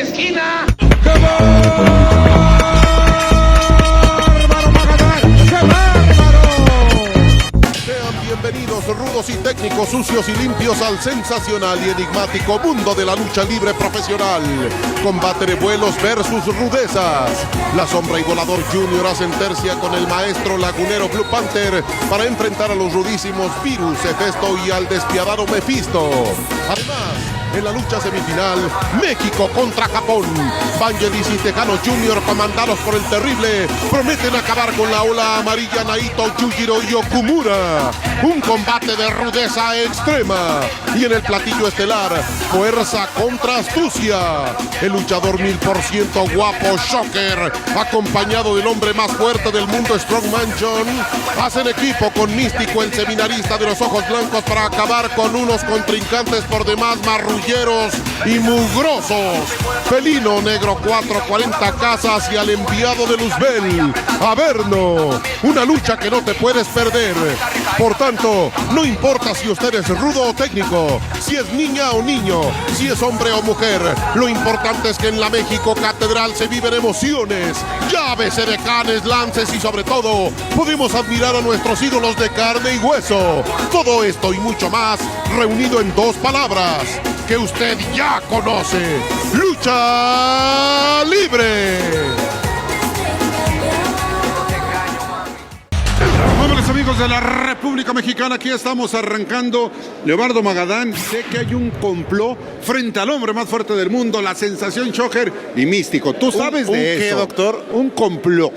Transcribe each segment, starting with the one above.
esquina. Bienvenidos rudos y técnicos, sucios y limpios al sensacional y enigmático mundo de la lucha libre profesional. Combate de vuelos versus rudezas. La Sombra y Volador Junior hacen tercia con el maestro lagunero Blue Panther para enfrentar a los rudísimos Virus, Hefesto y al despiadado Mephisto. Además, en la lucha semifinal, México contra Japón. Vangelis y Tejano Jr., comandados por el terrible, prometen acabar con la ola amarilla Naito, Yujiro y Okumura. Un combate de rudeza extrema. Y en el platillo estelar, fuerza contra astucia. El luchador 1000% guapo, Shocker, acompañado del hombre más fuerte del mundo, Strongman John, hacen equipo con Místico, el seminarista de los ojos blancos, para acabar con unos contrincantes por demás marrulleros y mugrosos. Felino Negro 440 Casas y al enviado de Luzbel, Averno. Una lucha que no te puedes perder. Por tanto, no importa si usted es rudo o técnico, si es niña o niño, si es hombre o mujer, lo importante es que en la México Catedral se viven emociones, llaves, edecanes, lances y sobre todo, pudimos admirar a nuestros ídolos de carne y hueso. Todo esto y mucho más, reunido en dos palabras que usted ya conoce: lucha libre. Amigos de la República Mexicana, aquí estamos arrancando. Leobardo Magadán, sé que hay un complot frente al hombre más fuerte del mundo, la sensación Shocker y Místico. ¿Tú sabes de eso? ¿Qué, doctor? Un complot.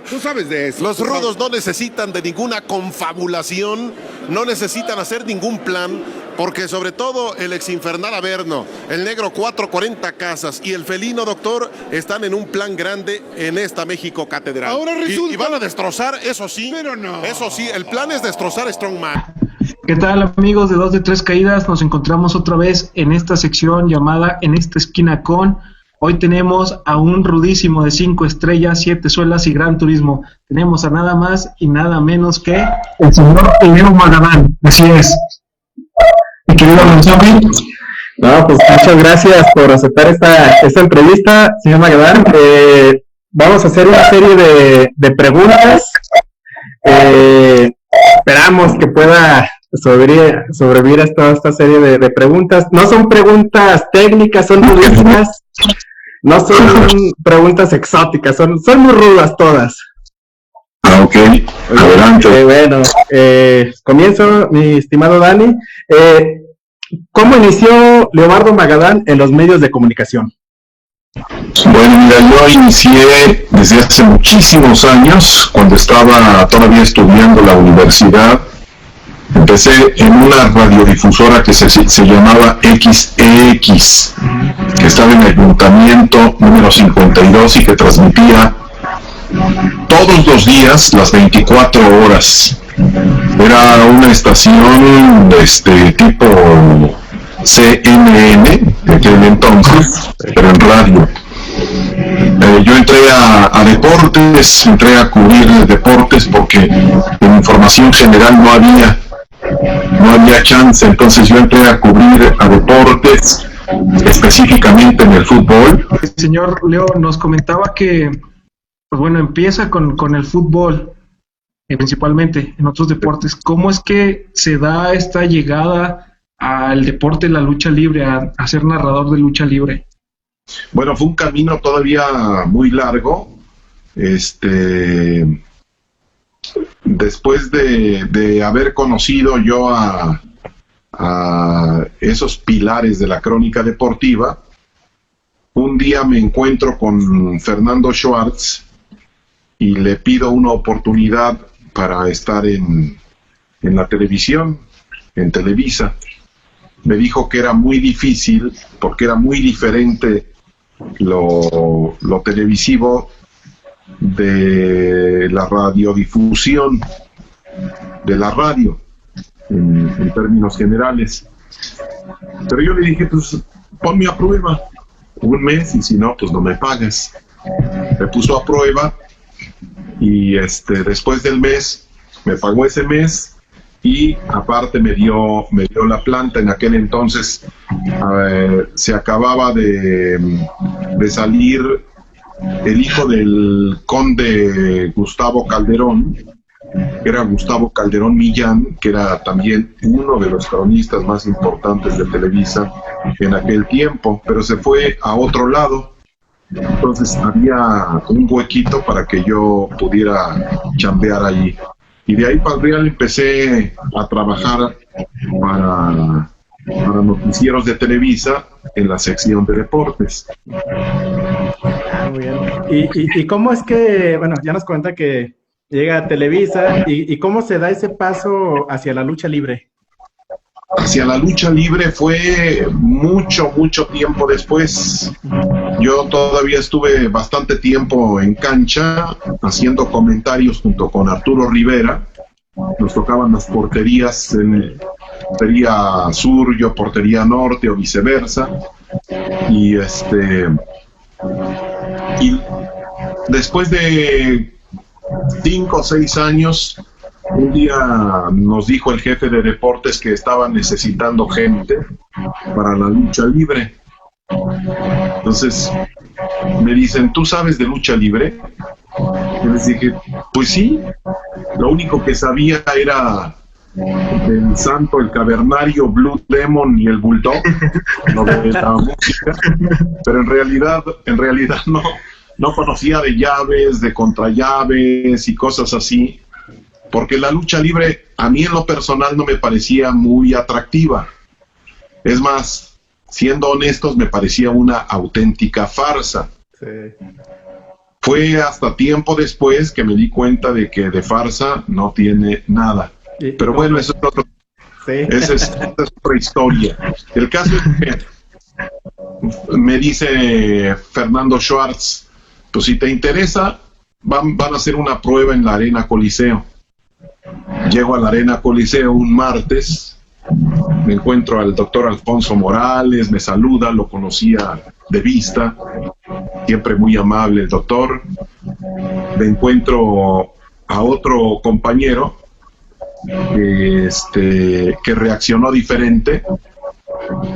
¿Tú sabes de eso? Los rudos no necesitan de ninguna confabulación, no necesitan hacer ningún plan, porque sobre todo el exinfernal Averno, el Negro 440 Casas y el Felino, doctor, están en un plan grande en esta México Catedral. Ahora resulta... Y van a destrozar, eso sí. Pero no. Eso sí, el plan es destrozar a Strongman. ¿Qué tal, amigos de 2 de 3 Caídas? Nos encontramos otra vez en esta sección llamada En esta esquina con... Hoy tenemos a un rudísimo de 5 estrellas, 7 suelas y Gran Turismo. Tenemos a nada más y nada menos que el señor Leo Magadán. Así es. Mi querido Gonzalo. No, pues muchas gracias por aceptar esta entrevista, señor Magadán. Vamos a hacer una serie de preguntas. Esperamos que pueda sobrevivir a toda esta serie de preguntas. No son preguntas técnicas, son rudas. No son preguntas exóticas, son muy rudas todas. Ok, adelante. Bueno, comienzo, mi estimado Dani. ¿Cómo inició Leobardo Magadán en los medios de comunicación? Bueno, mira, yo inicié desde hace muchísimos años, cuando estaba todavía estudiando la universidad. Empecé en una radiodifusora que se llamaba XEX, que estaba en el ayuntamiento número 52 y que transmitía todos los días, las 24 horas. Era una estación tipo CNN de aquel entonces, pero en radio. Yo entré a deportes, entré a cubrir deportes porque en información general no había chance, entonces yo entré a cubrir a deportes, específicamente en el fútbol. El señor Leo nos comentaba que, pues bueno, empieza con el fútbol, principalmente en otros deportes. ¿Cómo es que se da esta llegada al deporte de la lucha libre, a ser narrador de lucha libre? Bueno, fue un camino todavía muy largo. Después de haber conocido yo a esos pilares de la crónica deportiva, un día me encuentro con Fernando Schwartz y le pido una oportunidad para estar en la televisión, en Televisa. Me dijo que era muy difícil porque era muy diferente lo televisivo de la radiodifusión, de la radio, en términos generales. Pero yo le dije, pues ponme a prueba un mes y si no, pues no me pagas. Me puso a prueba y después del mes me pagó ese mes y aparte me dio la planta. En aquel entonces se acababa de salir el hijo del conde Gustavo Calderón, que era Gustavo Calderón Millán, que era también uno de los cronistas más importantes de Televisa en aquel tiempo, pero se fue a otro lado. Entonces había un huequito para que yo pudiera chambear allí. Y de ahí para el Real empecé a trabajar para noticieros de Televisa en la sección de deportes. Muy bien. ¿Y cómo es que, bueno, ya nos cuenta que llega a Televisa y cómo se da ese paso hacia la lucha libre? Hacia la lucha libre fue mucho tiempo después. Yo todavía estuve bastante tiempo en cancha haciendo comentarios junto con Arturo Rivera. Nos tocaban las porterías, en portería sur, yo portería norte o viceversa. Y después de 5 o 6 años, un día nos dijo el jefe de deportes que estaba necesitando gente para la lucha libre. Entonces me dicen, ¿tú sabes de lucha libre? Y les dije, pues sí. Lo único que sabía era el Santo, el Cavernario, Blue Demon y el Bulldog, no de la música, pero en realidad no conocía de llaves, de contrallaves y cosas así, porque la lucha libre a mí en lo personal no me parecía muy atractiva. Es más, siendo honestos, me parecía una auténtica farsa. Sí. Fue hasta tiempo después que me di cuenta de que de farsa no tiene nada. Pero bueno, eso es otro. Sí. Esa es otra historia. El caso es que me dice Fernando Schwartz, pues si te interesa, van a hacer una prueba en la Arena Coliseo. Llego a la Arena Coliseo un martes, me encuentro al doctor Alfonso Morales, me saluda, lo conocía de vista, siempre muy amable el doctor. Me encuentro a otro compañero que reaccionó diferente,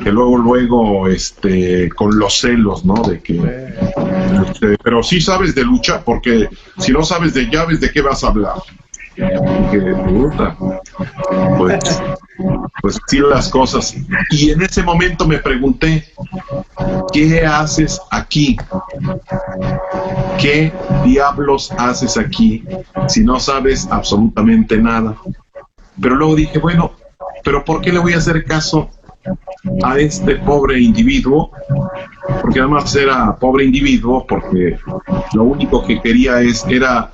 que luego con los celos, ¿no? De que pero sí sabes de lucha, porque si no sabes de llaves, ¿de qué vas a hablar? Que pues sí las cosas. Y en ese momento me pregunté, ¿qué haces aquí? ¿Qué diablos haces aquí si no sabes absolutamente nada? Pero luego dije, bueno, ¿pero por qué le voy a hacer caso a este pobre individuo? Porque además era pobre individuo porque lo único que quería era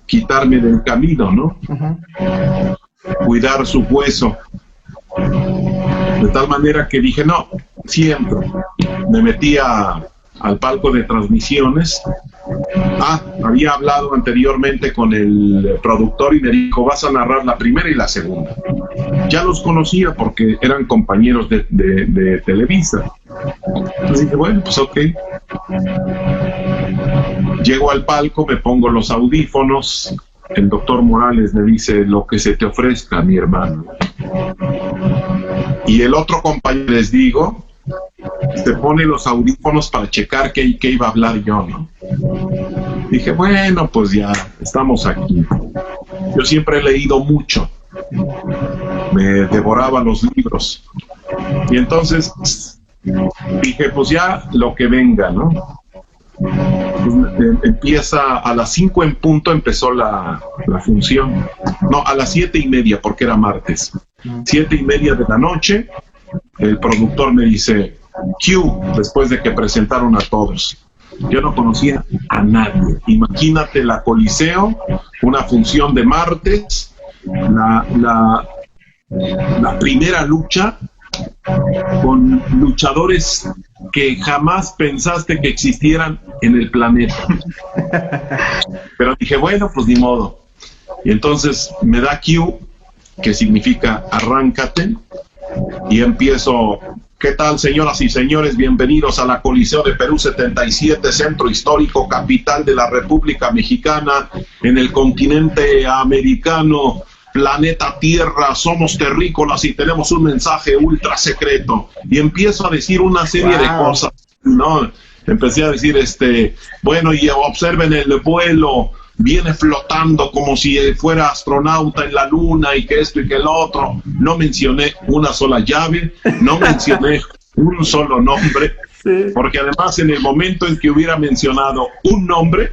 quitarme del camino, ¿no? Uh-huh. Cuidar su hueso. De tal manera que dije, no, siempre. Me metí al palco de transmisiones. Había hablado anteriormente con el productor y me dijo, vas a narrar la primera y la segunda. Ya los conocía porque eran compañeros de Televisa. Entonces dije, bueno, pues ok. Llego al palco, me pongo los audífonos, el doctor Morales me dice, lo que se te ofrezca, mi hermano. Y el otro compañero, les digo, se pone los audífonos para checar qué iba a hablar yo, ¿no? Dije, bueno, pues ya estamos aquí. Yo siempre he leído mucho, me devoraba los libros. Y entonces dije, pues ya lo que venga, ¿no? Empieza a las 5 en punto, empezó la función. No, a las 7:30, porque era martes. 7:30 de la noche, el productor me dice, Q, después de que presentaron a todos. Yo no conocía a nadie. Imagínate la Coliseo, una función de martes, la primera lucha con luchadores que jamás pensaste que existieran en el planeta. Pero dije, bueno, pues ni modo. Y entonces me da Q, que significa arráncate, y empiezo. ¿Qué tal, señoras y señores? Bienvenidos a la Coliseo de Perú 77, centro histórico, capital de la República Mexicana, en el continente americano. planeta Tierra, somos terrícolas y tenemos un mensaje ultra secreto. Y empiezo a decir una serie de cosas, ¿no? Empecé a decir, bueno, y observen el vuelo, viene flotando como si fuera astronauta en la luna y que esto y que el otro. No mencioné una sola llave, no mencioné un solo nombre, porque además en el momento en que hubiera mencionado un nombre,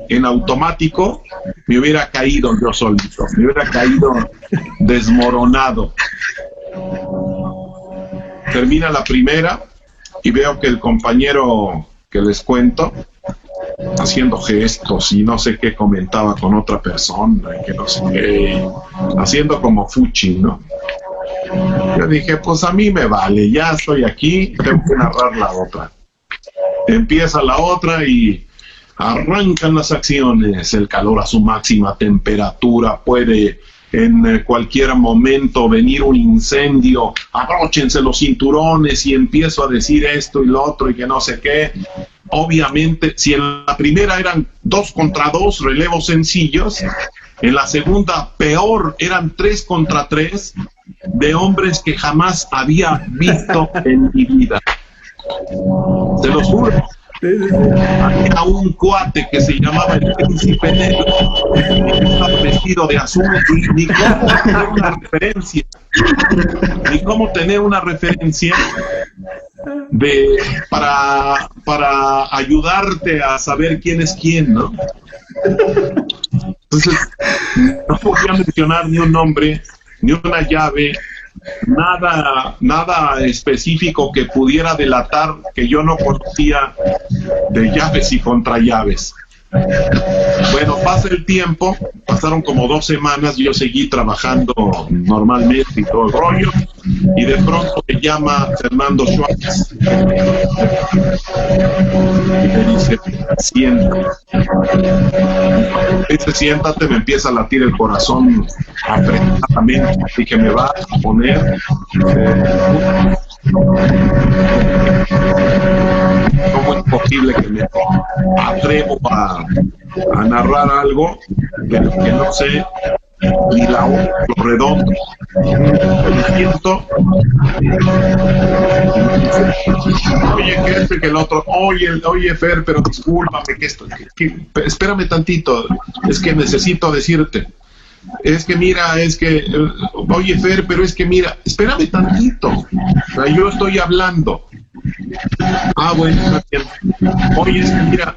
en automático me hubiera caído yo solito, me hubiera caído desmoronado. Termina la primera y veo que el compañero que les cuento, haciendo gestos y no sé qué comentaba con otra persona, y que no sé qué, haciendo como fuchi, ¿no? Yo dije, pues a mí me vale, ya estoy aquí, tengo que narrar la otra. Empieza la otra y arrancan las acciones, el calor a su máxima temperatura, puede en cualquier momento venir un incendio, abróchense los cinturones, y empiezo a decir esto y lo otro y que no sé qué. Obviamente, si en la primera eran 2 contra 2 relevos sencillos, en la segunda, peor, eran 3 contra 3 de hombres que jamás había visto en mi vida. Se los juro. Había un cuate que se llamaba el Príncipe Negro, que estaba vestido de azul, y ni cómo tener una referencia para ayudarte a saber quién es quién, ¿no? Entonces, no podía mencionar ni un nombre, ni una llave, nada específico que pudiera delatar que yo no conocía de llaves y contrallaves. Bueno, pasa el tiempo, pasaron como 2 semanas, yo seguí trabajando normalmente y todo el rollo, y de pronto me llama Fernando Schwartz y me dice, siéntate. Dice, siéntate, me empieza a latir el corazón apretadamente, y que me va a poner ¿cómo es posible que me atrevo a narrar algo que no sé ni la hora, lo redondo? Me siento, oye, que este, que el otro, oye Fer, pero discúlpame, espérame tantito, es que necesito decirte. Es que mira, oye Fer, pero es que mira, espérame tantito, o sea, yo estoy hablando. Ah, bueno, está bien. Oye, es que mira,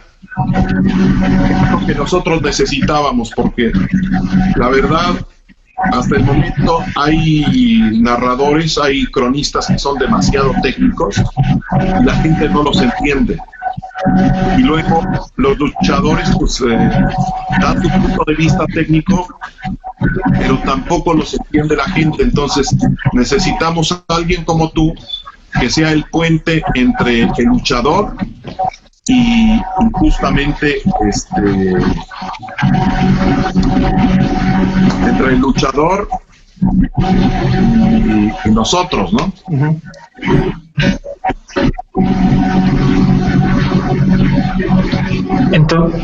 es lo que nosotros necesitábamos, porque la verdad, hasta el momento hay narradores, hay cronistas que son demasiado técnicos y la gente no los entiende. Y luego los luchadores pues dan su punto de vista técnico, pero tampoco los entiende la gente. Entonces necesitamos a alguien como tú que sea el puente entre el luchador y justamente entre el luchador y nosotros, ¿no? Uh-huh.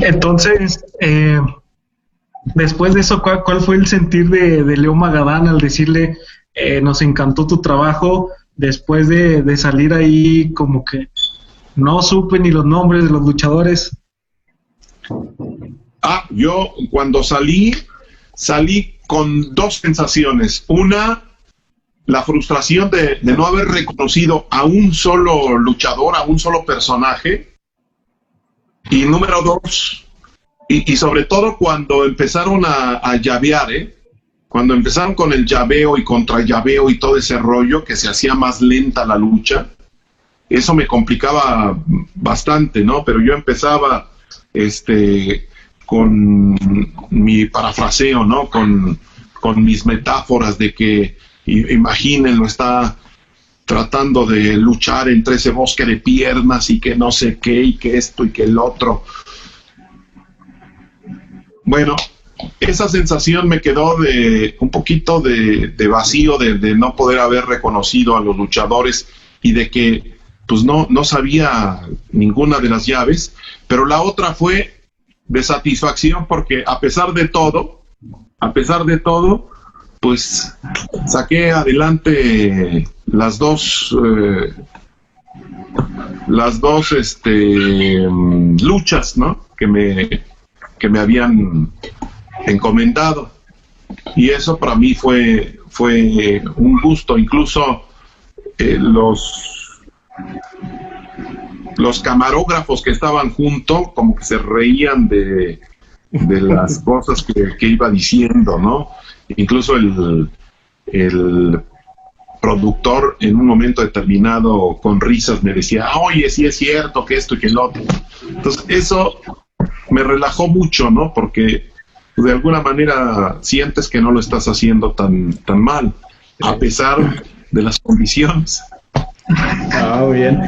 Entonces, después de eso, ¿cuál fue el sentir de Leo Magadán al decirle, nos encantó tu trabajo? Después de salir ahí, como que no supe ni los nombres de los luchadores. Yo cuando salí con 2 sensaciones. Una, la frustración de no haber reconocido a un solo luchador, a un solo personaje. Y número 2, y sobre todo cuando empezaron a llavear, cuando empezaron con el llaveo y contrallaveo y todo ese rollo, que se hacía más lenta la lucha, eso me complicaba bastante, ¿no? Pero yo empezaba con mi parafraseo, ¿no? Con mis metáforas de que, imagínenlo, está tratando de luchar entre ese bosque de piernas y que no sé qué, y que esto y que el otro. Bueno, esa sensación me quedó de un poquito de vacío, de no poder haber reconocido a los luchadores y de que pues no sabía ninguna de las llaves. Pero la otra fue de satisfacción, porque a pesar de todo, pues saqué adelante las dos luchas, ¿no? que me habían encomendado, y eso para mí fue un gusto. Incluso los camarógrafos que estaban junto como que se reían de las cosas que iba diciendo, ¿no? Incluso el productor en un momento determinado con risas me decía, oye, sí es cierto que esto y que el otro. Entonces eso me relajó mucho, ¿no? Porque de alguna manera sientes que no lo estás haciendo tan mal, a pesar de las condiciones. Muy bien.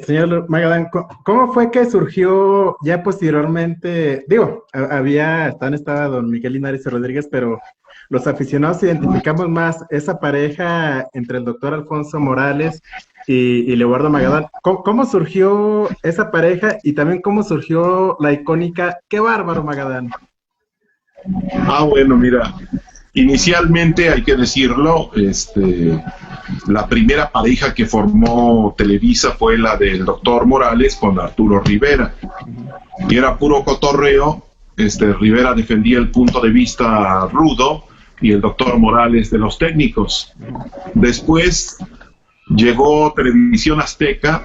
Señor Magadán, ¿cómo fue que surgió ya posteriormente? Digo, estaba don Miguel Linares y Rodríguez, pero los aficionados identificamos más esa pareja entre el doctor Alfonso Morales y Leobardo Magadán. ¿Cómo surgió esa pareja y también cómo surgió la icónica ¡Qué bárbaro, Magadán! Bueno, mira, inicialmente hay que decirlo, la primera pareja que formó Televisa fue la del doctor Morales con Arturo Rivera, y era puro cotorreo. Rivera defendía el punto de vista rudo y el doctor Morales de los técnicos. Después llegó Televisión Azteca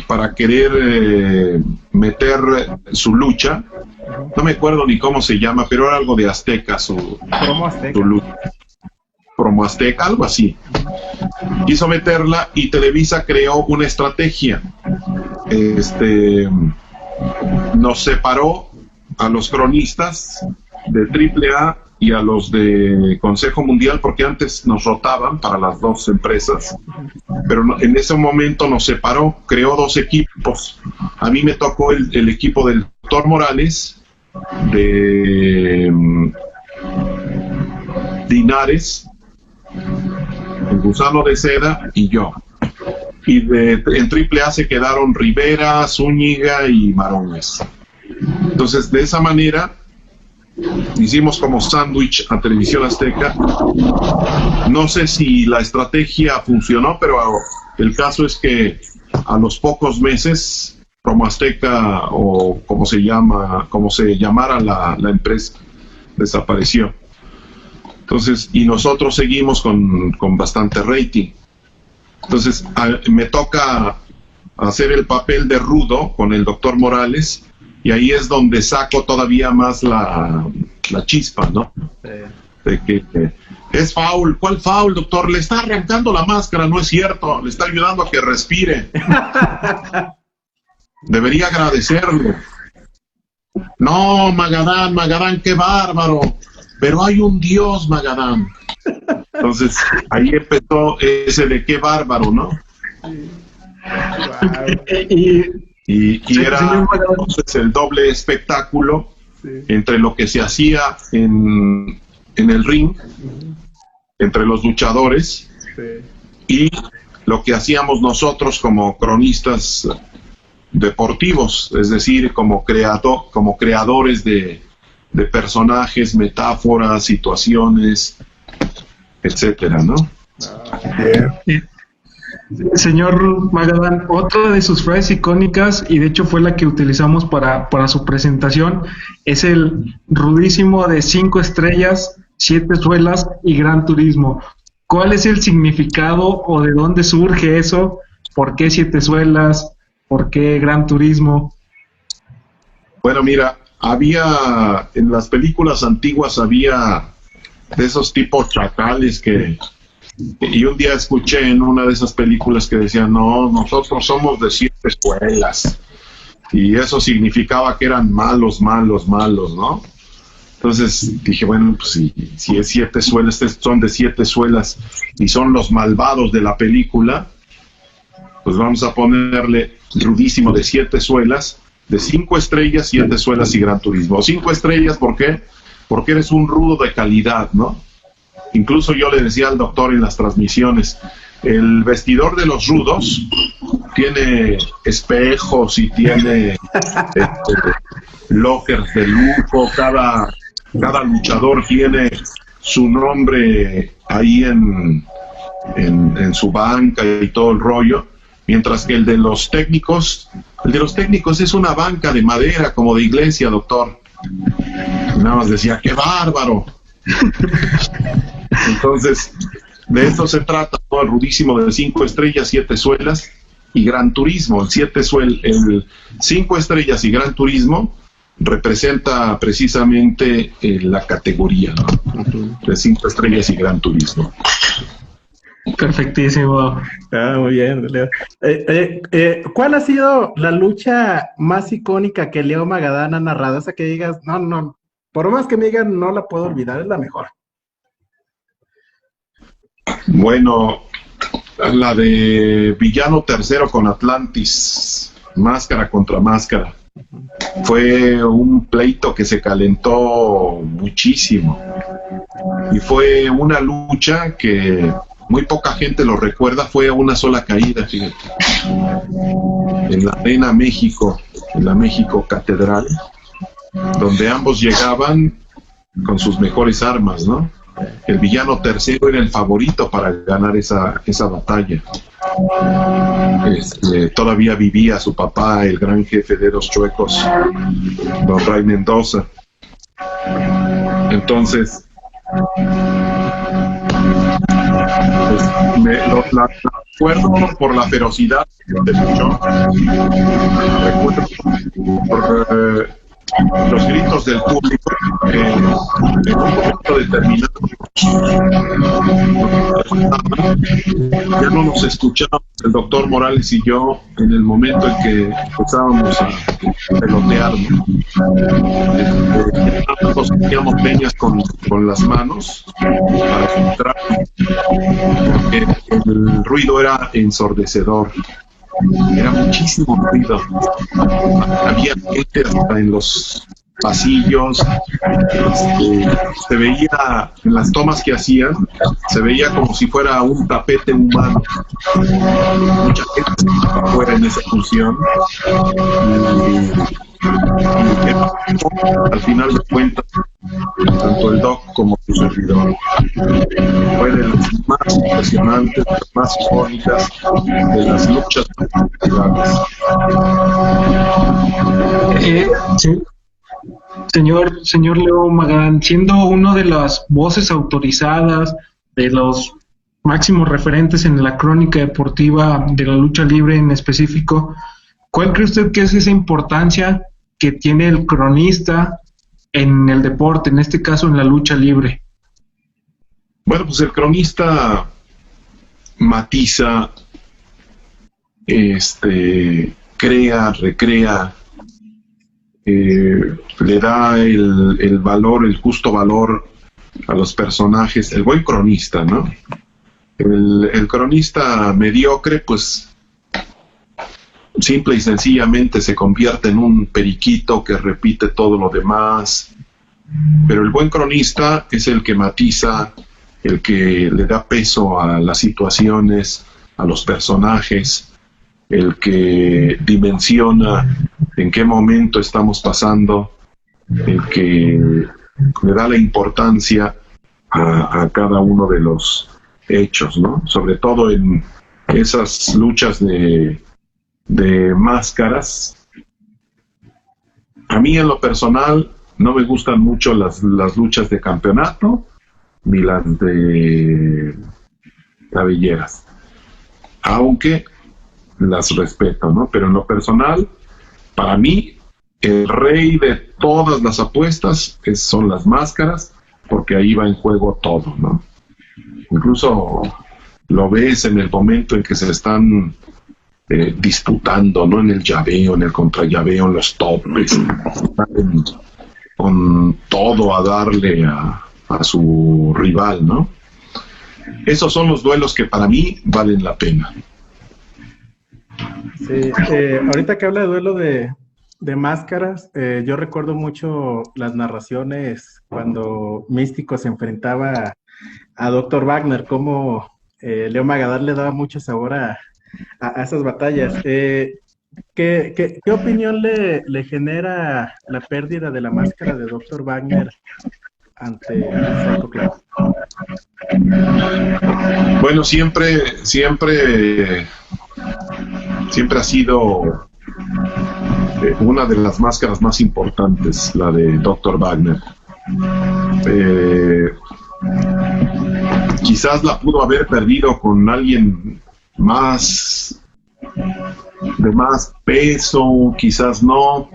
para querer meter su lucha. No me acuerdo ni cómo se llama, pero era algo de Azteca, Promo Azteca. su lucha. Promo Azteca, algo así. Quiso meterla y Televisa creó una estrategia. Nos separó a los cronistas de AAA y a los de Consejo Mundial, porque antes nos rotaban para las dos empresas, pero en ese momento nos separó, creó dos equipos. A mí me tocó el equipo del doctor Morales, de Linares, el Gusano de Seda y yo. Y en AAA se quedaron Rivera, Zúñiga y Marones. Entonces, de esa manera hicimos como sándwich a Televisión Azteca. No sé si la estrategia funcionó, pero el caso es que a los pocos meses Promo Azteca, o como se llamara la empresa, desapareció. Entonces, y nosotros seguimos con bastante rating. Entonces, me toca hacer el papel de rudo con el doctor Morales, y ahí es donde saco todavía más la chispa, ¿no? De que es foul. ¿Cuál foul, doctor? Le está arrancando la máscara, no es cierto, le está ayudando a que respire. Debería agradecerle. No, Magadán, qué bárbaro, pero hay un Dios, Magadán. Entonces, ahí empezó ese de qué bárbaro, ¿no? Y era entonces el doble espectáculo entre lo que se hacía en el ring, entre los luchadores, y lo que hacíamos nosotros como cronistas deportivos, es decir, como creadores de personajes, metáforas, situaciones, etcétera, ¿no? Señor Magadán, otra de sus frases icónicas, y de hecho fue la que utilizamos para su presentación, es el rudísimo de 5 estrellas, 7 suelas y gran turismo. ¿Cuál es el significado o de dónde surge eso? ¿Por qué 7 suelas? ¿Por qué gran turismo? Bueno, mira, en las películas antiguas había de esos tipos chacales y un día escuché en una de esas películas que decían, no, nosotros somos de 7 escuelas, y eso significaba que eran malos, ¿no? Entonces dije, bueno, pues si es 7 suelas, son de 7 suelas y son los malvados de la película, pues vamos a ponerle rudísimo de 7 suelas, de 5 estrellas, 7 suelas y gran turismo. 5 estrellas, ¿por qué? Porque eres un rudo de calidad, ¿no? Incluso yo le decía al doctor en las transmisiones, el vestidor de los rudos tiene espejos y tiene lockers de lujo, cada luchador tiene su nombre ahí en su banca y todo el rollo, mientras que el de los técnicos es una banca de madera como de iglesia, doctor. Y nada más decía, ¡qué bárbaro! Entonces, de eso se trata, ¿no? El rudísimo de 5 estrellas, 7 suelas y Gran Turismo. El 5 estrellas y Gran Turismo representa precisamente la categoría, ¿no? De 5 estrellas y Gran Turismo. Perfectísimo. Muy bien, Leo. ¿Cuál ha sido la lucha más icónica que Leo Magadán ha narrado? Esa que digas, no, por más que me digan, no la puedo olvidar, es la mejor. Bueno, la de Villano Tercero con Atlantis, máscara contra máscara. Fue un pleito que se calentó muchísimo. Y fue una lucha que muy poca gente lo recuerda, fue una sola caída, fíjate. En la Arena México, en la México Catedral, donde ambos llegaban con sus mejores armas, ¿no? El Villano Tercero era el favorito para ganar esa batalla. Todavía vivía su papá, el gran jefe de los Chuecos, don Ray Mendoza. Entonces, la recuerdo por la ferocidad de luchó. Recuerdo por los gritos del público en un momento determinado. Ya no nos escuchábamos el doctor Morales y yo en el momento en que empezábamos a pelotear, nos hacíamos peñas con las manos para filtrar, porque el ruido era ensordecedor. Era muchísimo ruido. Había gente hasta en los pasillos. Se veía, en las tomas que hacían, se veía como si fuera un tapete humano. Mucha gente fuera en esa función. Al final de cuentas, tanto el doc como su servidor fue de las más impresionantes, de las más icónicas, de las luchas populares. Sí. Señor Leo Magadán, siendo uno de las voces autorizadas, de los máximos referentes en la crónica deportiva de la lucha libre en específico, ¿cuál cree usted que es esa importancia que tiene el cronista en el deporte, en este caso en la lucha libre? Bueno, pues el cronista matiza, crea, recrea, le da el valor, el justo valor a los personajes, el buen cronista, ¿no? El cronista mediocre, pues simple y sencillamente se convierte en un periquito que repite todo lo demás, pero el buen cronista es el que matiza, el que le da peso a las situaciones, a los personajes, el que dimensiona en qué momento estamos pasando, el que le da la importancia a cada uno de los hechos, ¿no? Sobre todo en esas luchas de máscaras. A mí en lo personal no me gustan mucho las luchas de campeonato ni las de cabelleras, aunque las respeto, ¿no? Pero en lo personal, para mí, el rey de todas las apuestas son las máscaras, porque ahí va en juego todo, ¿no? Incluso lo ves en el momento en que se están disputando, ¿no? En el llaveo, en el contrallaveo, en los topes, con todo a darle a su rival, ¿no? Esos son los duelos que para mí valen la pena. Sí, ahorita que habla de duelo de máscaras, yo recuerdo mucho las narraciones cuando Místico se enfrentaba a Dr. Wagner, cómo Leo Magadán le daba mucho sabor a esas batallas. ¿Qué opinión le genera la pérdida de la máscara de Dr. Wagner ante Psycho Clown? Bueno, siempre ha sido una de las máscaras más importantes, la de Dr. Wagner. Quizás la pudo haber perdido con alguien de más peso, quizás no,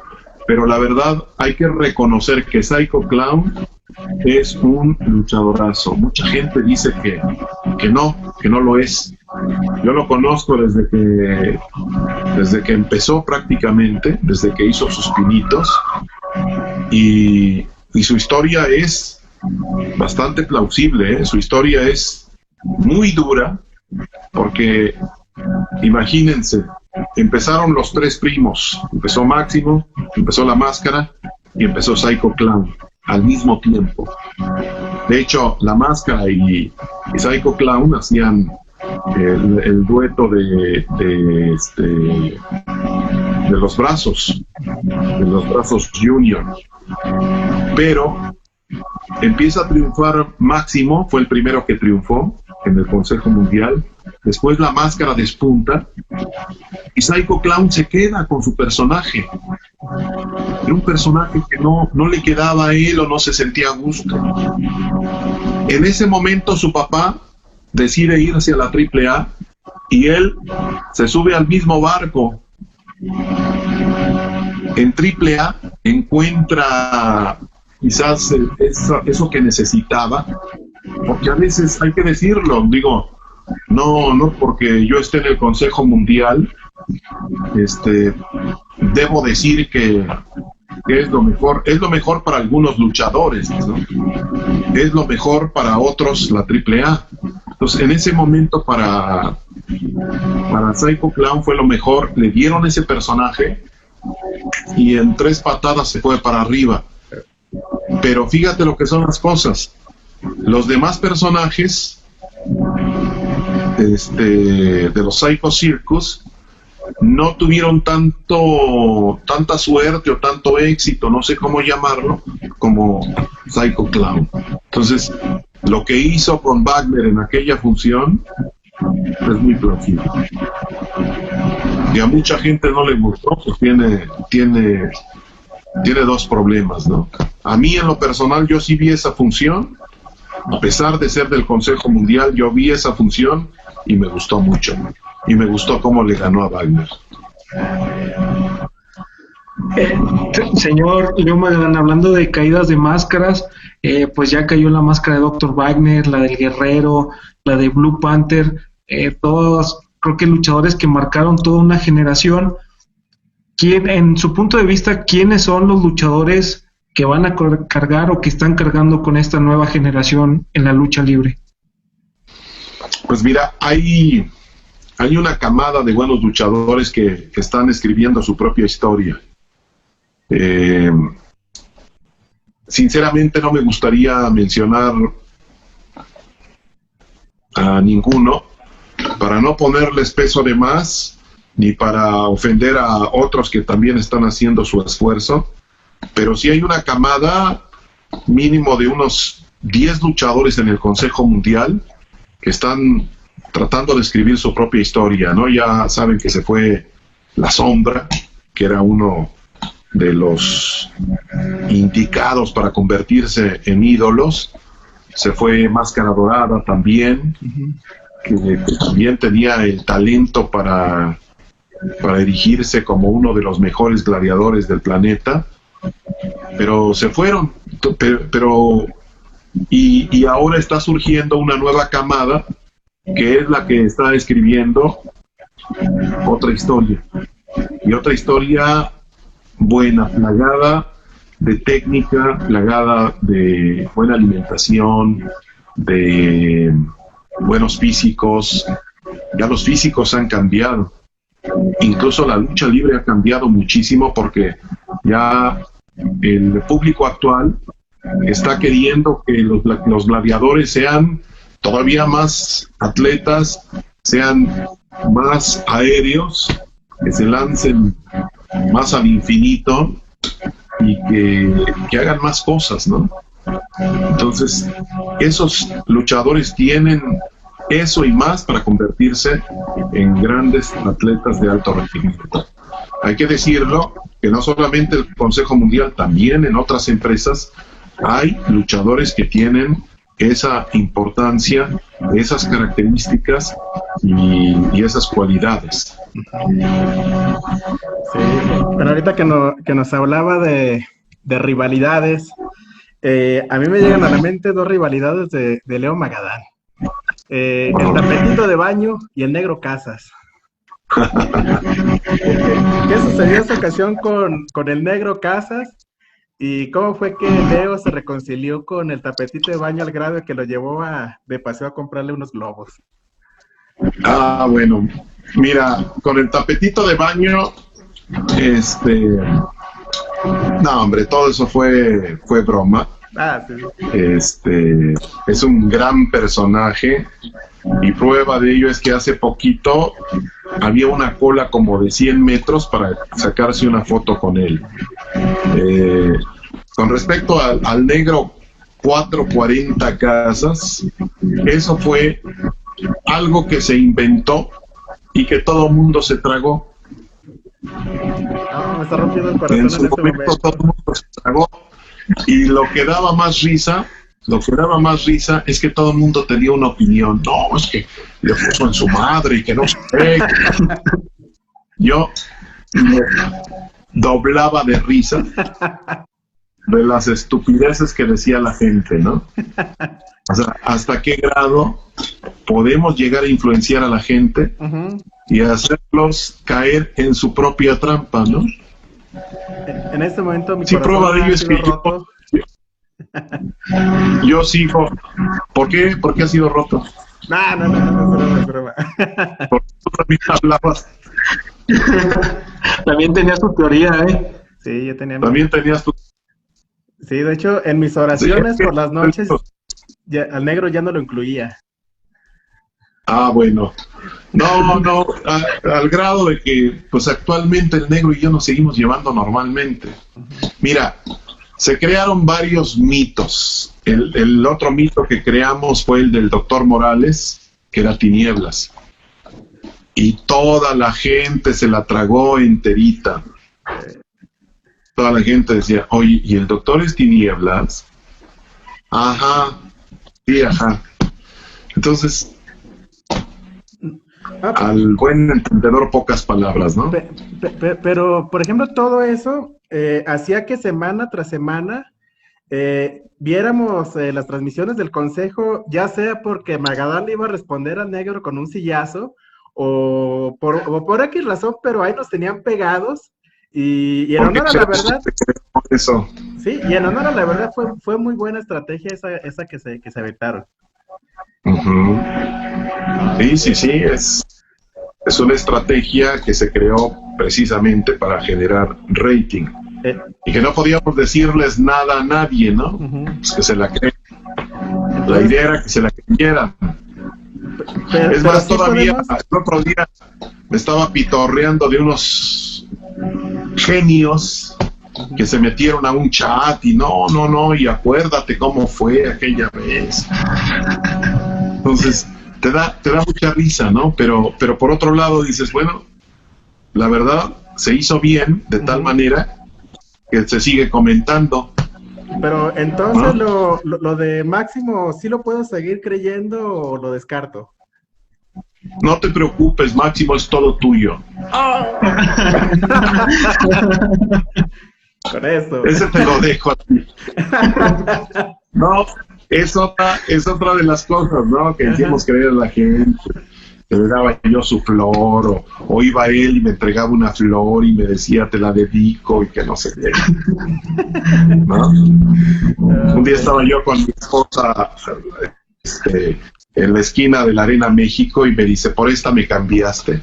pero la verdad hay que reconocer que Psycho Clown es un luchadorazo. Mucha gente dice que no lo es. Yo lo conozco desde que empezó prácticamente, desde que hizo sus pinitos, y su historia es bastante plausible, ¿eh? Su historia es muy dura, porque imagínense, empezaron los tres primos, empezó Máximo, empezó La Máscara y empezó Psycho Clown al mismo tiempo. De hecho, La Máscara y Psycho Clown hacían el dueto de los brazos Junior, pero empieza a triunfar Máximo, fue el primero que triunfó en el Consejo Mundial. Después La Máscara despunta y Psycho Clown se queda con su personaje. Era un personaje que no le quedaba a él o no se sentía a gusto. En ese momento su papá decide irse a la AAA y él se sube al mismo barco. En AAA encuentra quizás eso que necesitaba, porque a veces hay que decirlo, digo, no porque yo esté en el Consejo Mundial, debo decir que es lo mejor para algunos luchadores, ¿no? Es lo mejor para otros la AAA. Entonces, en ese momento para Psycho Clown fue lo mejor, le dieron ese personaje y en 3 patadas se fue para arriba. Pero fíjate lo que son las cosas. Los demás personajes de los Psycho Circus no tuvieron tanta suerte o tanto éxito, no sé cómo llamarlo, como Psycho Clown. Entonces, lo que hizo con Wagner en aquella función es muy plausible. Y a mucha gente no le gustó, pues tiene 2 problemas, ¿no? A mí, en lo personal, yo sí vi esa función, a pesar de ser del Consejo Mundial, yo vi esa función y me gustó mucho. Y me gustó cómo le ganó a Wagner. Señor León Magadán, hablando de caídas de máscaras, pues ya cayó la máscara de Dr. Wagner, la del Guerrero, la de Blue Panther, todos, creo que luchadores que marcaron toda una generación. En su punto de vista, ¿quiénes son los luchadores que van a cargar o que están cargando con esta nueva generación en la lucha libre? Pues mira, hay una camada de buenos luchadores que están escribiendo su propia historia. Sinceramente no me gustaría mencionar a ninguno para no ponerles peso de más ni para ofender a otros que también están haciendo su esfuerzo, pero sí hay una camada mínimo de unos 10 luchadores en el Consejo Mundial que están tratando de escribir su propia historia, ¿no? Ya saben que se fue La Sombra, que era uno de los indicados para convertirse en ídolos. Se fue Máscara Dorada también, que también tenía el talento para erigirse como uno de los mejores gladiadores del planeta, pero se fueron. Y ahora está surgiendo una nueva camada que es la que está escribiendo otra historia, y otra historia buena, plagada de técnica, plagada de buena alimentación, de buenos físicos. Ya los físicos han cambiado, incluso la lucha libre ha cambiado muchísimo, porque ya el público actual está queriendo que los gladiadores sean todavía más atletas, sean más aéreos, que se lancen más al infinito y que hagan más cosas, ¿no? Entonces, esos luchadores tienen eso y más para convertirse en grandes atletas de alto rendimiento. Hay que decirlo, que no solamente el Consejo Mundial, también en otras empresas hay luchadores que tienen esa importancia, esas características y esas cualidades. Sí, bueno, ahorita que nos hablaba de rivalidades, a mí me llegan a la mente dos rivalidades de Leo Magadán. El tapetito de baño y el negro Casas. ¿Qué sucedió esa ocasión con el negro Casas? ¿Y cómo fue que Leo se reconcilió con el tapetito de baño al grado de que lo llevó de paseo a comprarle unos globos? Bueno, mira, con el tapetito de baño, no, hombre, todo eso fue broma. Sí. Es un gran personaje y prueba de ello es que hace poquito había una cola como de 100 metros para sacarse una foto con él. Con respecto al negro 440 Casas, eso fue algo que se inventó y que todo el mundo se tragó. Me está rompiendo el corazón En su momento todo el mundo se tragó. Y lo que daba más risa es que todo el mundo tenía una opinión. No, es que le puso en su madre y que no sé qué. Yo me doblaba de risa de las estupideces que decía la gente, ¿no? O sea, ¿hasta qué grado podemos llegar a influenciar a la gente y hacerlos caer en su propia trampa, ¿no? En este momento mi corazón prueba de ello es que roto. Yo sigo. ¿Por qué? ¿Por qué ha sido roto? No, es broma. Porque tú también hablabas. También tenías tu teoría, ¿eh? Sí, yo tenía. También tenías tu. Sí, de hecho, en mis oraciones por las noches, al negro ya no lo incluía. Bueno. No, al grado de que, pues actualmente el negro y yo nos seguimos llevando normalmente. Mira, se crearon varios mitos. El otro mito que creamos fue el del doctor Morales, que era Tinieblas. Y toda la gente se la tragó enterita. Toda la gente decía, oye, ¿y el doctor es Tinieblas? Ajá, sí, ajá. Entonces, al buen entendedor pocas palabras, ¿no? Pero, por ejemplo, todo eso hacía que semana tras semana viéramos las transmisiones del consejo, ya sea porque Magadán le iba a responder al negro con un sillazo, o por X razón, pero ahí nos tenían pegados, y en honor a la verdad, eso. Sí, y en honor a la verdad fue muy buena estrategia esa que se aventaron. Sí, es una estrategia que se creó precisamente para generar rating y que no podíamos decirles nada a nadie, ¿no? Pues que se la creen. La idea era que se la creyeran. Es más, sí todavía el otro día me estaba pitorreando de unos genios que se metieron a un chat y no, y acuérdate cómo fue aquella vez. Entonces, te da mucha risa, ¿no? Pero por otro lado dices, bueno, la verdad se hizo bien de tal manera que se sigue comentando. Pero entonces lo de Máximo, ¿sí lo puedo seguir creyendo o lo descarto? No te preocupes, Máximo es todo tuyo. Con eso. Ese te lo dejo a ti. No, es otra de las cosas, ¿no? Que hicimos creer a la gente. Que le daba yo su flor, o iba él y me entregaba una flor y me decía te la dedico y que no sé qué. ¿No? Un día estaba yo con mi esposa en la esquina de la Arena México y me dice, por esta me cambiaste.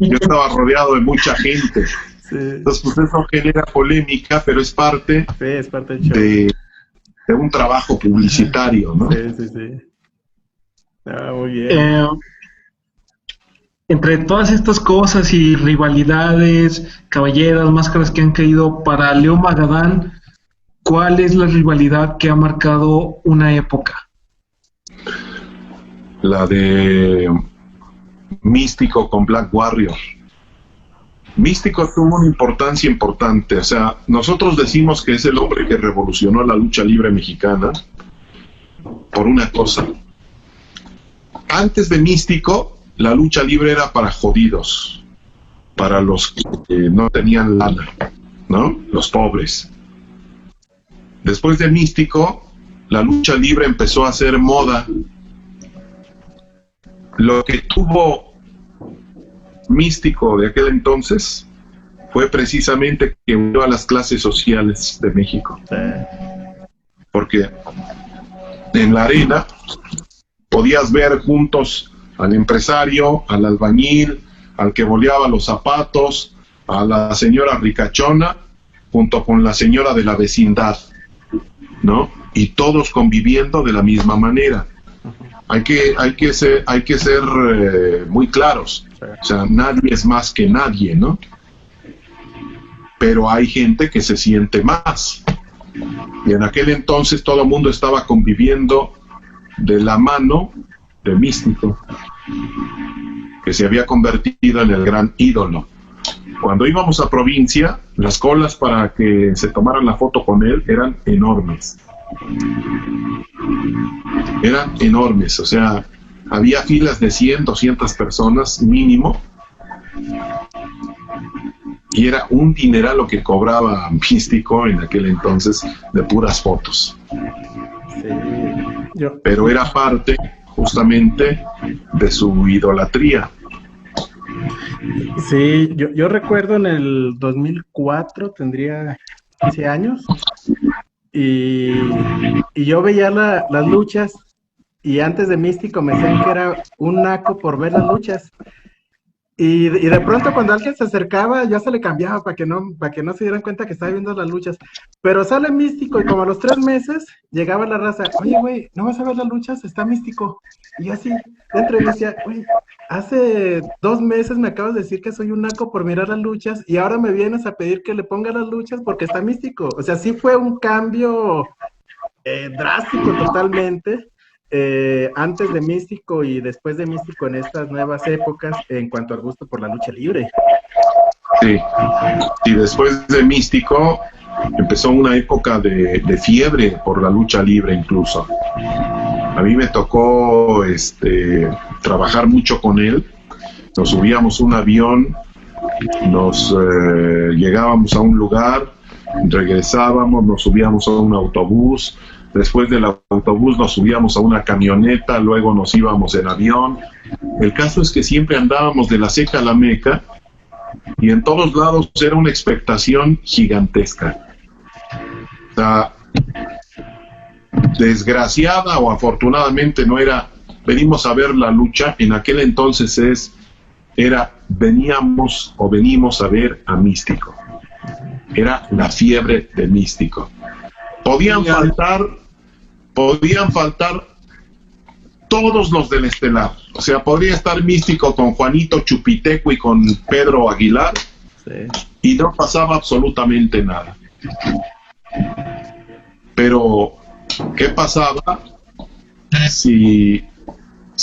Yo estaba rodeado de mucha gente. Sí. Entonces, pues eso genera polémica, pero es parte, es parte del show. De un trabajo publicitario, ¿no? Sí. Muy bien. Entre todas estas cosas y rivalidades, caballeras, máscaras que han caído para Leo Magadán, ¿cuál es la rivalidad que ha marcado una época? La de Místico con Black Warrior. Místico tuvo una importancia importante, o sea, nosotros decimos que es el hombre que revolucionó la lucha libre mexicana por una cosa. Antes de Místico, la lucha libre era para jodidos, para los que no tenían lana, ¿no? Los pobres. Después de Místico, la lucha libre empezó a ser moda. Lo que tuvo Místico de aquel entonces fue precisamente que unió a las clases sociales de México. Porque en la arena podías ver juntos al empresario, al albañil, al que boleaba los zapatos, a la señora ricachona, junto con la señora de la vecindad, ¿no? Y todos conviviendo de la misma manera. Hay que ser muy claros. O sea, nadie es más que nadie, ¿no? Pero hay gente que se siente más. Y en aquel entonces todo el mundo estaba conviviendo de la mano de Místico, que se había convertido en el gran ídolo. Cuando íbamos a provincia, las colas para que se tomaran la foto con él eran enormes. Eran enormes, o sea, había filas de 100, 200 personas mínimo, y era un dineral lo que cobraba Místico en aquel entonces de puras fotos. Sí, pero era parte justamente de su idolatría. Sí, yo recuerdo en el 2004, tendría 15 años, y yo veía las luchas, y antes de Místico me decían que era un naco por ver las luchas. Y de pronto cuando alguien se acercaba, ya se le cambiaba para que no se dieran cuenta que estaba viendo las luchas. Pero sale Místico y como a los 3 meses llegaba la raza, oye, güey, ¿no vas a ver las luchas? Está Místico. Y yo así, dentro me decía, güey, hace 2 meses me acabas de decir que soy un naco por mirar las luchas y ahora me vienes a pedir que le ponga las luchas porque está Místico. O sea, sí fue un cambio drástico totalmente. Antes de Místico y después de Místico en estas nuevas épocas en cuanto al gusto por la lucha libre. Sí, y después de Místico empezó una época de fiebre por la lucha libre incluso. A mí me tocó trabajar mucho con él. Nos subíamos a un avión, llegábamos a un lugar, regresábamos, nos subíamos a un autobús. Después del autobús nos subíamos a una camioneta, luego nos íbamos en avión. El caso es que siempre andábamos de la Seca a la Meca y en todos lados era una expectación gigantesca. O sea, desgraciada o afortunadamente no era, venimos a ver la lucha, en aquel entonces venimos a ver a Místico. Era la fiebre de Místico. Podían faltar todos los del estelar. O sea, podría estar Místico con Juanito Chupiteco y con Pedro Aguilar, sí, y no pasaba absolutamente nada. Pero, ¿qué pasaba si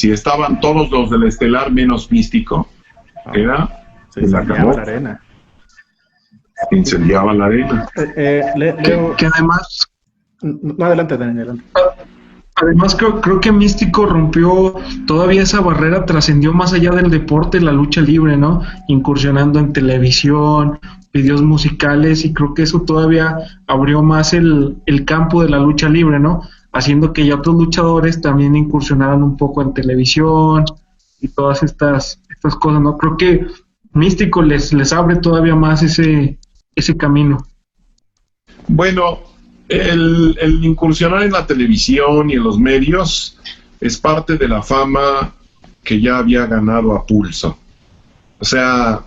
estaban todos los del estelar menos Místico? Se incendiaba la arena. Incendiaba la arena. Leo, que además... No, adelante, Daniel. Además creo que Místico rompió todavía esa barrera, trascendió más allá del deporte, la lucha libre, ¿no? Incursionando en televisión, videos musicales, y creo que eso todavía abrió más el campo de la lucha libre, ¿no? Haciendo que ya otros luchadores también incursionaran un poco en televisión y todas estas cosas, ¿no? Creo que Místico les abre todavía más ese camino. Bueno, el incursionar en la televisión y en los medios es parte de la fama que ya había ganado a pulso. O sea,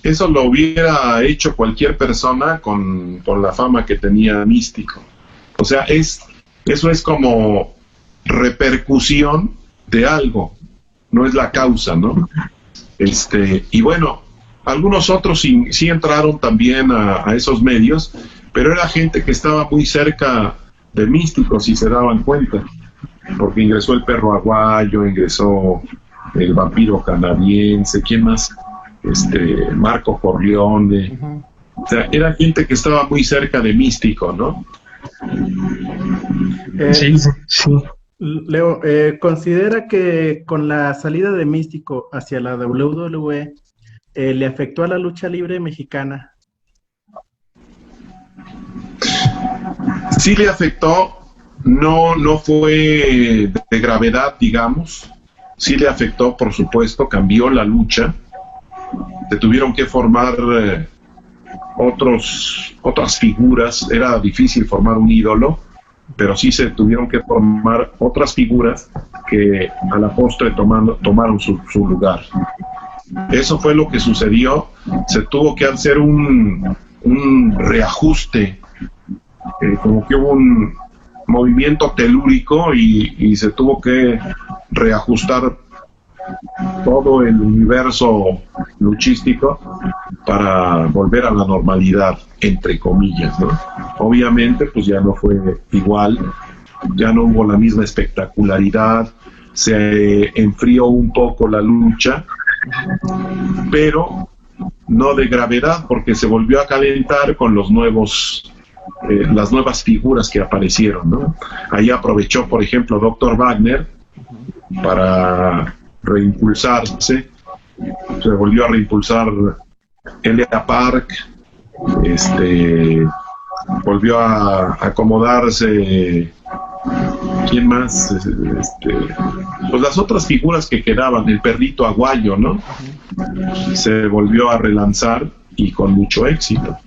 eso lo hubiera hecho cualquier persona con la fama que tenía Místico. O sea, eso es como repercusión de algo, no es la causa, ¿no? Y bueno, algunos otros sí entraron también a esos medios, pero era gente que estaba muy cerca de Místico, si se daban cuenta, porque ingresó el Perro Aguayo, ingresó el Vampiro Canadiense, ¿quién más? Marco Corleone. O sea, era gente que estaba muy cerca de Místico, ¿no? Sí. Leo, ¿considera que con la salida de Místico hacia la WWE le afectó a la lucha libre mexicana? Sí le afectó, no fue de gravedad, digamos. Sí le afectó, por supuesto, cambió la lucha. Se tuvieron que formar otras figuras. Era difícil formar un ídolo, pero sí se tuvieron que formar otras figuras que a la postre tomaron su lugar. Eso fue lo que sucedió. Se tuvo que hacer un reajuste, como que hubo un movimiento telúrico y se tuvo que reajustar todo el universo luchístico para volver a la normalidad, entre comillas, ¿no? Obviamente, pues ya no fue igual, ya no hubo la misma espectacularidad, se enfrió un poco la lucha, pero no de gravedad, porque se volvió a calentar con los las nuevas figuras que aparecieron, ¿no? Ahí aprovechó, por ejemplo, Dr. Wagner para reimpulsarse, se volvió a reimpulsar Elia Park, volvió a acomodarse, ¿quién más? Pues las otras figuras que quedaban, el Perrito Aguayo, ¿no? Se volvió a relanzar y con mucho éxito.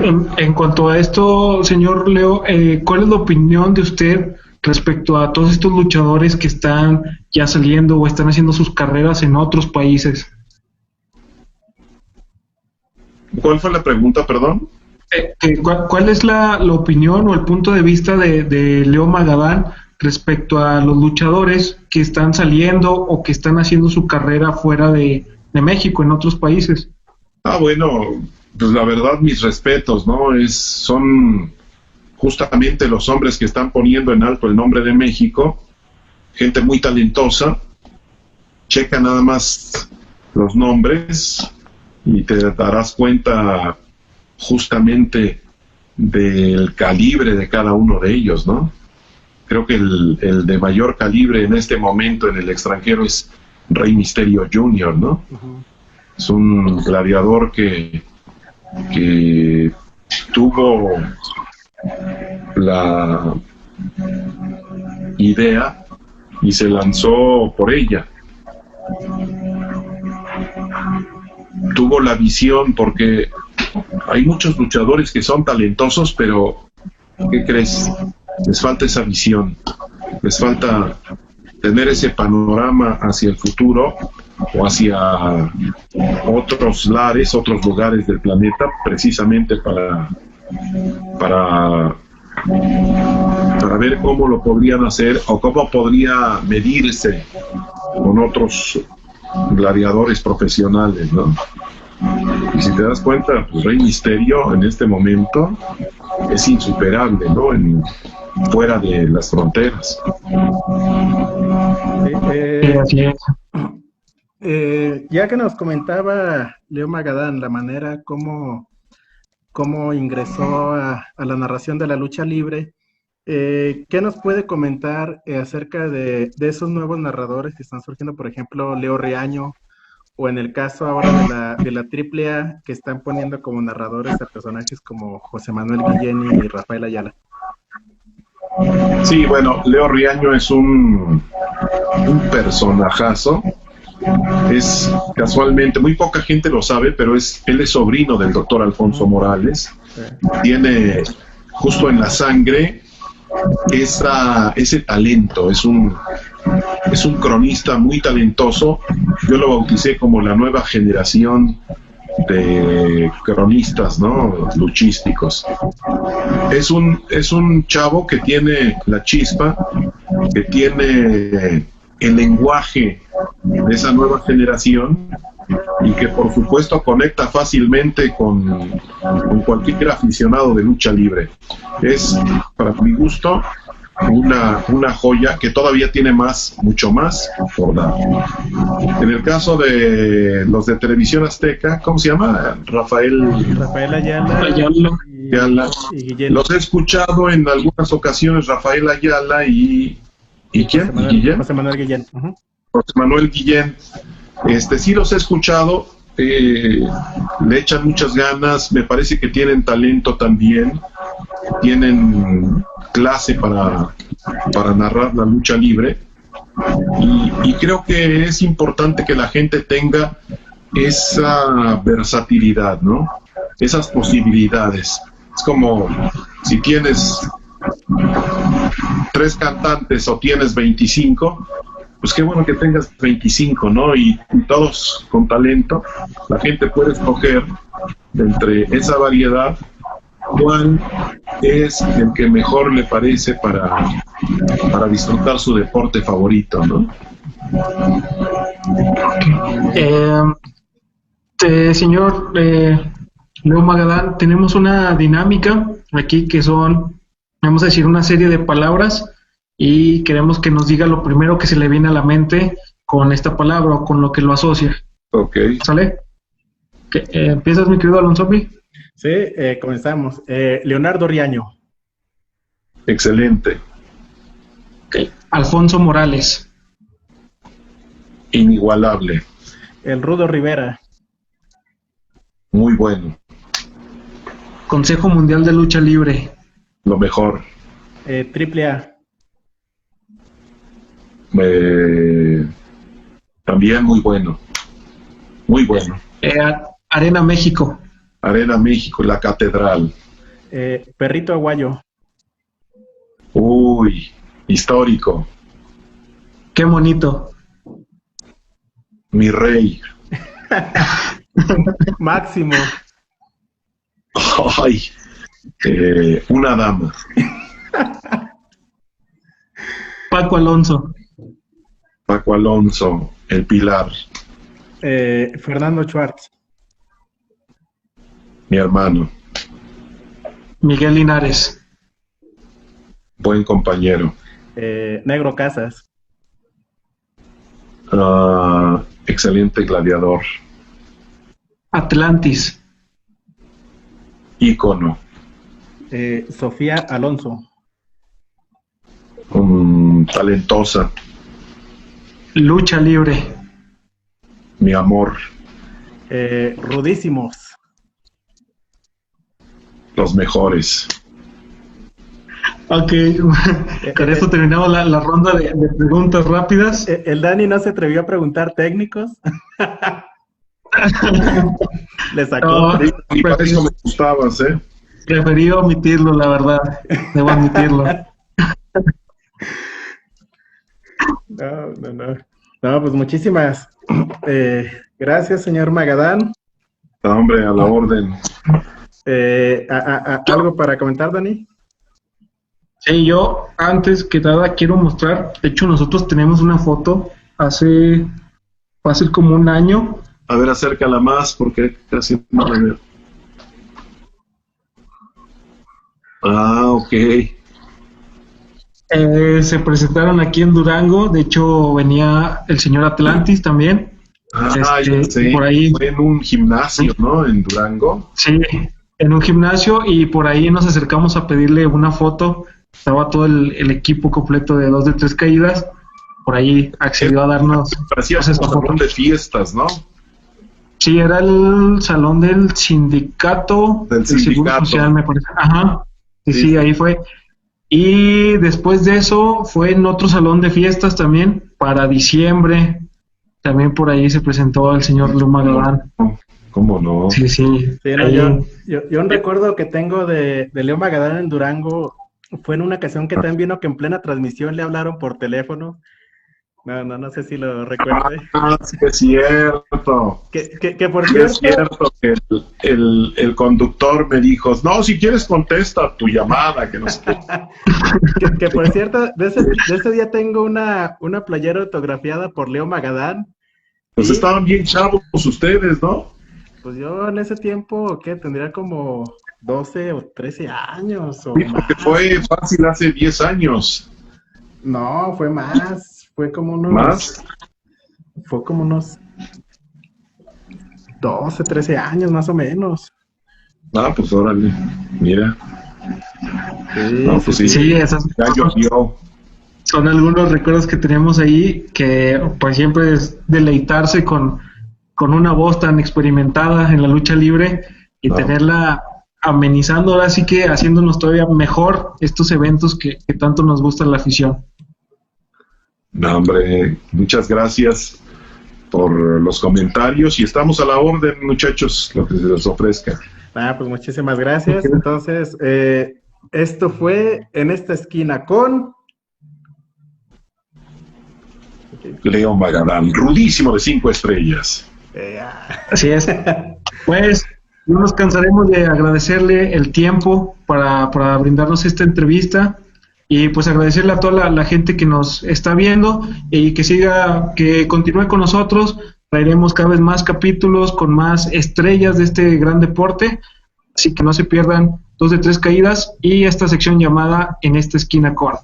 En cuanto a esto, señor Leo, ¿cuál es la opinión de usted respecto a todos estos luchadores que están ya saliendo o están haciendo sus carreras en otros países? ¿Cuál fue la pregunta, perdón? ¿Cuál es la opinión o el punto de vista de Leo Magadán respecto a los luchadores que están saliendo o que están haciendo su carrera fuera de México, en otros países? Bueno, pues la verdad, mis respetos, ¿no? Son justamente los hombres que están poniendo en alto el nombre de México, gente muy talentosa. Checa nada más los nombres y te darás cuenta justamente del calibre de cada uno de ellos, ¿no? Creo que el de mayor calibre en este momento en el extranjero es Rey Misterio Jr., ¿no? Es un gladiador que tuvo la idea y se lanzó por ella. Tuvo la visión, porque hay muchos luchadores que son talentosos, pero ¿qué crees? Les falta esa visión, les falta tener ese panorama hacia el futuro o hacia otros lares, otros lugares del planeta, precisamente para ver cómo lo podrían hacer o cómo podría medirse con otros gladiadores profesionales, ¿no? Y si te das cuenta, pues Rey Misterio en este momento es insuperable, ¿no? Fuera de las fronteras. Ya que nos comentaba Leo Magadán la manera como ingresó a la narración de la lucha libre, ¿qué nos puede comentar acerca de esos nuevos narradores que están surgiendo? Por ejemplo, Leo Riaño, o en el caso ahora de la AAA, que están poniendo como narradores a personajes como José Manuel Guillén y Rafael Ayala. Sí, bueno, Leo Riaño es un personajazo. Es casualmente, muy poca gente lo sabe, pero él es sobrino del doctor Alfonso Morales. Tiene justo en la sangre ese talento. Es un cronista muy talentoso. Yo lo bauticé como la nueva generación de cronistas, ¿no? Luchísticos. Es un chavo que tiene la chispa, que tiene el lenguaje de esa nueva generación y que por supuesto conecta fácilmente con cualquier aficionado de lucha libre. Es, para mi gusto, una joya que todavía tiene mucho más por dar. En el caso de los de Televisión Azteca, ¿cómo se llama? Rafael Ayala Ayala. y Guillén. Los he escuchado en algunas ocasiones, Rafael Ayala y ¿quién? José Manuel Guillén. Uh-huh. José Manuel Guillén. Sí los he escuchado, le echan muchas ganas, me parece que tienen talento también, tienen clase para narrar la lucha libre, y creo que es importante que la gente tenga esa versatilidad, ¿no? Esas posibilidades. Es como si tienes 3 cantantes o tienes 25, pues qué bueno que tengas 25, ¿no? Y todos con talento, la gente puede escoger entre esa variedad cuál es el que mejor le parece para disfrutar su deporte favorito, ¿no? Señor Leo Magadán, tenemos una dinámica aquí que son, vamos a decir, una serie de palabras y queremos que nos diga lo primero que se le viene a la mente con esta palabra o con lo que lo asocia. Ok. ¿Sale? ¿Empiezas, mi querido Alonso? Sí, comenzamos. Leonardo Riaño. Excelente. Okay. Alfonso Morales. Inigualable. El Rudo Rivera. Muy bueno. Consejo Mundial de Lucha Libre. Lo mejor. Triple A. También muy bueno. Muy bueno. Arena México. Arena México, la Catedral. Perrito Aguayo. Uy, histórico. Qué bonito. Mi rey. Máximo. Ay, una dama. Paco Alonso. Paco Alonso, el pilar. Fernando Schwartz. Mi hermano. Miguel Linares. Buen compañero. Negro Casas. Excelente gladiador. Atlantis. Ícono. Sofía Alonso. Talentosa. Lucha Libre. Mi amor. Rudísimos. Los mejores. Ok, con esto terminamos la ronda de preguntas rápidas. El Dani no se atrevió a preguntar técnicos. Le sacó. No, Y para eso me gustabas, ¿eh? Preferí omitirlo, la verdad. Debo admitirlo. No, pues muchísimas gracias, señor Magadán. Hombre, a la orden. ¿Algo para comentar, Dani? Sí, yo antes que nada quiero mostrar, de hecho nosotros tenemos una foto hace como un año. A ver, acércala más porque casi no la veo. Ok. Se presentaron aquí en Durango, de hecho venía el señor Atlantis también. Ya sé. Por ahí. Fue en un gimnasio, ¿no? En Durango. Sí, en un gimnasio y por ahí nos acercamos a pedirle una foto. Estaba todo el equipo completo de 2 de 3 caídas. Por ahí accedió a darnos. Parecía un salón de fiestas, ¿no? Sí, era el salón del sindicato. Del Seguro sindicato. Social, me parece. Ajá. Sí, ahí fue. Y después de eso fue en otro salón de fiestas también, para diciembre. También por ahí se presentó el señor Leo Magadán. ¿Cómo no? Sí. Sí, no, yo un recuerdo que tengo de Leo Magadán en Durango fue en una ocasión que también vino que en plena transmisión le hablaron por teléfono No sé si lo recuerde. Sí es cierto. Que por Sí es cierto, cierto que el conductor me dijo, no, si quieres contesta tu llamada, que no sé qué. que por cierto, de ese día tengo una playera autografiada por Leo Magadán. Pues Y estaban bien chavos ustedes, ¿no? pues yo en ese tiempo, ¿qué? Tendría como 12 o 13 años o Sí, más. porque fue fácil hace 10 años. No, fue más. Fue como ¿Más? unos 12, 13 años más o menos. Ah, pues órale, mira. Sí, No, pues sí, Sí, esas ya llovió. son algunos recuerdos que tenemos ahí, que pues siempre es deleitarse con una voz tan experimentada en la lucha libre y Claro. tenerla amenizando, ahora sí que haciéndonos todavía mejor estos eventos que tanto nos gusta la afición. No, hombre, muchas gracias por los comentarios y estamos a la orden, muchachos, lo que se les ofrezca. Pues muchísimas gracias. Entonces, esto fue En esta esquina con... Leo Magadán, rudísimo de 5 estrellas. Así es. Pues no nos cansaremos de agradecerle el tiempo para brindarnos esta entrevista y pues agradecerle a toda la gente que nos está viendo y que continúe con nosotros. Traeremos cada vez más capítulos con más estrellas de este gran deporte, así que no se pierdan 2 de 3 caídas y esta sección llamada En esta esquina con.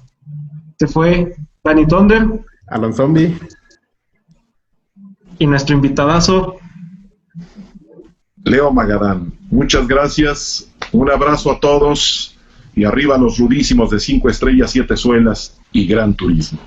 Se fue Danny Thunder Alon Zombie. y nuestro invitadazo Leo Magadán, muchas gracias, un abrazo a todos y arriba los rudísimos de 5 estrellas, 7 suelas y gran turismo.